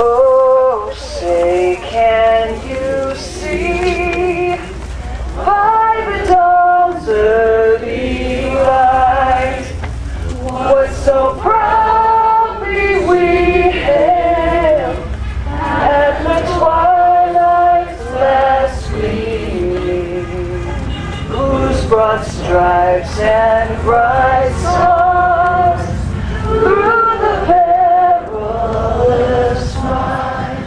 Oh, say, can you see by the dawn's early light what so proudly we hailed at the twilight's last gleaming, whose broad stripes and bright stars through the perilous fight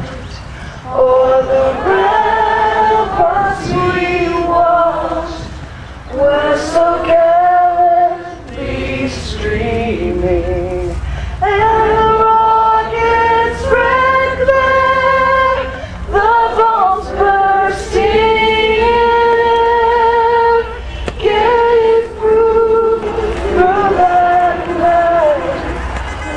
o'er the ramparts we watched were so gallantly streaming, and the rockets spread there, the bombs bursting in, gave proof through that night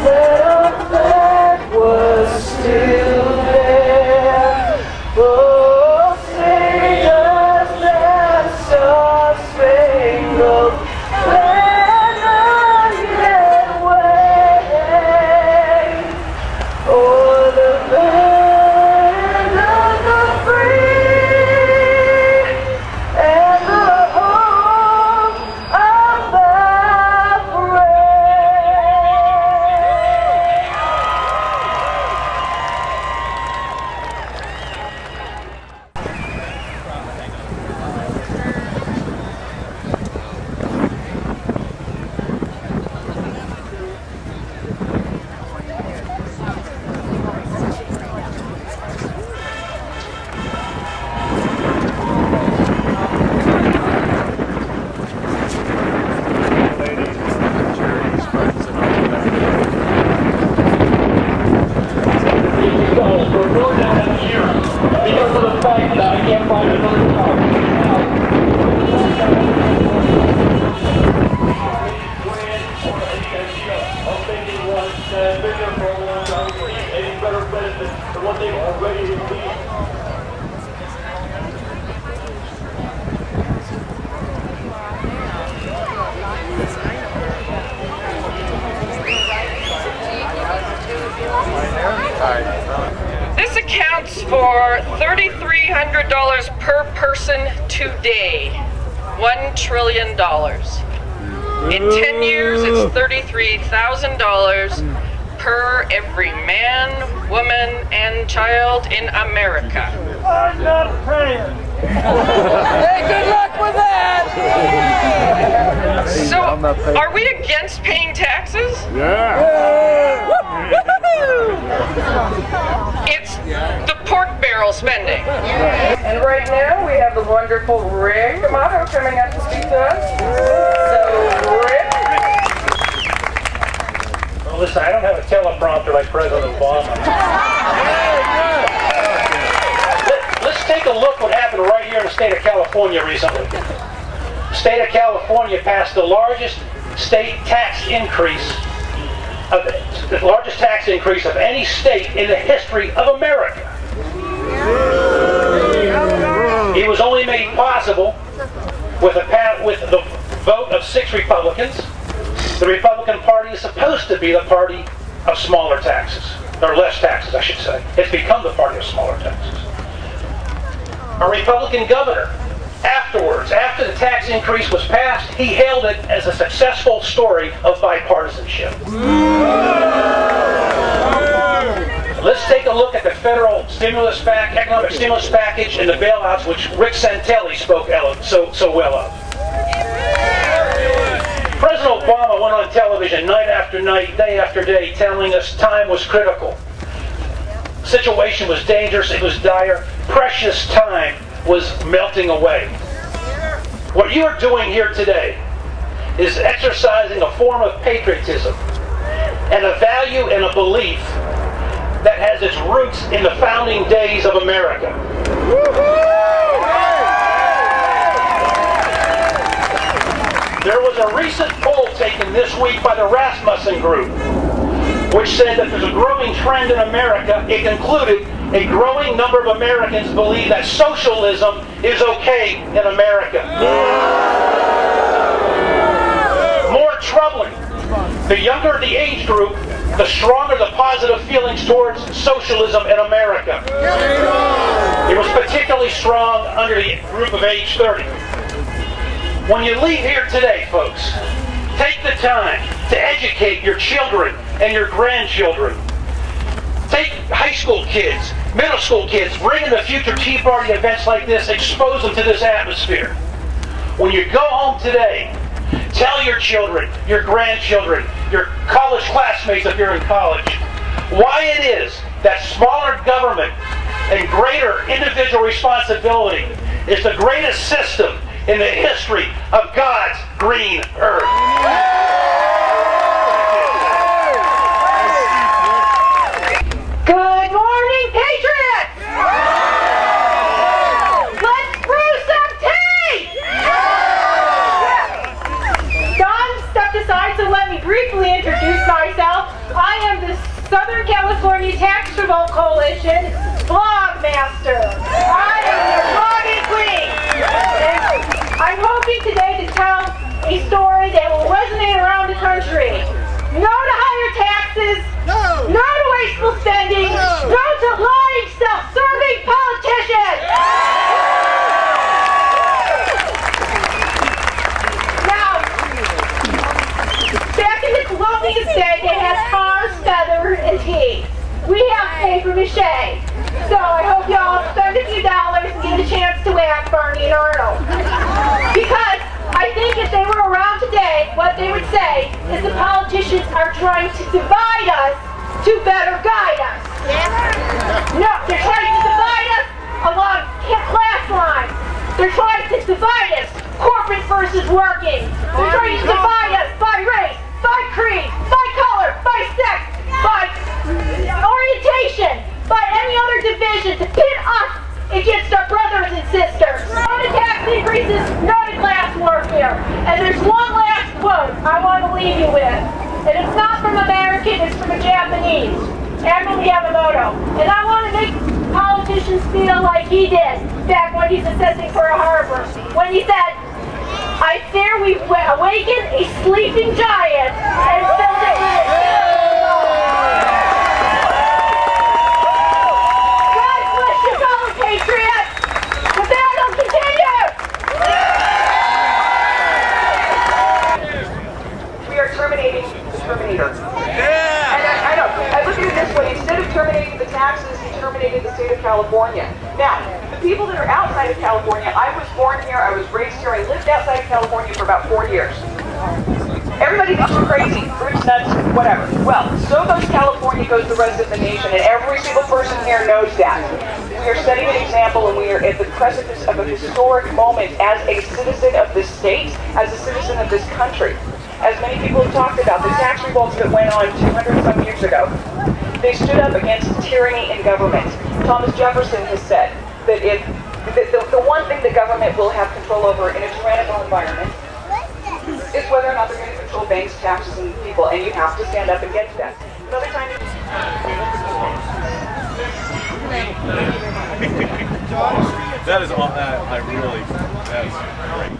that our flag was still there. Oh, say does that star-spangled banner yet wave o'er the land of the free and the home of that because of the fact that I can't find another car. This accounts for $3,300 per person today. $1 trillion. In 10 years, it's $33,000 per every man, woman, and child in America. I'm not paying. Hey, good luck with that! So, are we against paying taxes? Yeah. It's the pork barrel spending. And right now we have the wonderful Rick Amato coming up to speak to us. So, Rick. Well, listen, I don't have a teleprompter like President Obama. Let's take a look what happened right here in the state of California recently. The state of California passed the largest state tax increase of any state in the history of America. It was only made possible with the vote of 6 Republicans. The Republican Party is supposed to be the party of smaller taxes, or less taxes, I should say. It's become the party of smaller taxes. A Republican governor, afterwards, after the tax increase was passed, he hailed it as a successful story of bipartisanship. Let's take a look at the federal economic stimulus package and the bailouts, which Rick Santelli spoke so well of. President Obama went on television night after night, day after day, telling us time was critical. The situation was dangerous, it was dire. Precious time was melting away. What you are doing here today is exercising a form of patriotism and a value and a belief that has its roots in the founding days of America. There was a recent poll taken this week by the Rasmussen Group, which said that there's a growing trend in America. It concluded a growing number of Americans believe that socialism is okay in America. More troubling, the younger the age group, the stronger the positive feelings towards socialism in America. It was particularly strong under the group of age 30. When you leave here today, folks, take the time to educate your children and your grandchildren. Take high school kids, middle school kids, bring them to future Tea Party events like this, expose them to this atmosphere. When you go home today, tell your children, your grandchildren, your college classmates if you're in college, why it is that smaller government and greater individual responsibility is the greatest system in the history of God's green earth. Good morning, Patriots! Let's brew some tea! Don stepped aside, so let me briefly introduce myself. I am the Southern California Tax Revolt Coalition blog master. I am your blogging queen. And I'm hoping today to tell a story that will resonate around the country. No to higher taxes. No to wasteful spending. No to lying, self-serving politicians. Now, back in the colonial day, they had cars, feather, and tea. We have paper mache. So I hope y'all spend a few dollars and get a chance to whack Barney and Arnold. Because I think if they were around today, what they would say is the politicians are trying to divide us to better guide us. No, they're trying to divide us along class lines. They're trying to divide us, corporate versus working. They're trying to divide us by race, by creed, by color, by sex, by orientation, by any other division to pit us against our brothers and sisters. No to tax increases, no to class warfare. And there's one last quote I want to leave you with. And it's not from American, it's from a Japanese. Admiral Yamamoto. And I want to make politicians feel like he did back when he's assessing for a harbor. When he said, I fear we awakened a sleeping giant and filled it with God bless you, fellow patriots! With that, I'll continue! We are terminating the Terminator. And I know, I look at it this way, instead of terminating the taxes, he terminated the state of California. Now, the people that are outside of California, I was born here, I was raised here, I lived outside of California for about 4 years. Everybody thinks you're crazy, fruits, nuts, whatever. Well, so goes California, goes the rest of the nation, and every single person here knows that. We are setting an example, and we are at the precipice of a historic moment as a citizen of this state, as a citizen of this country. As many people have talked about, the tax revolts that went on 200-some years ago, they stood up against tyranny in government. Thomas Jefferson has said that if the one thing the government will have control over in a tyrannical environment is whether or not they're going to control banks, taxes, and people, and you have to stand up against that. Another time. That is all. I really. That's great.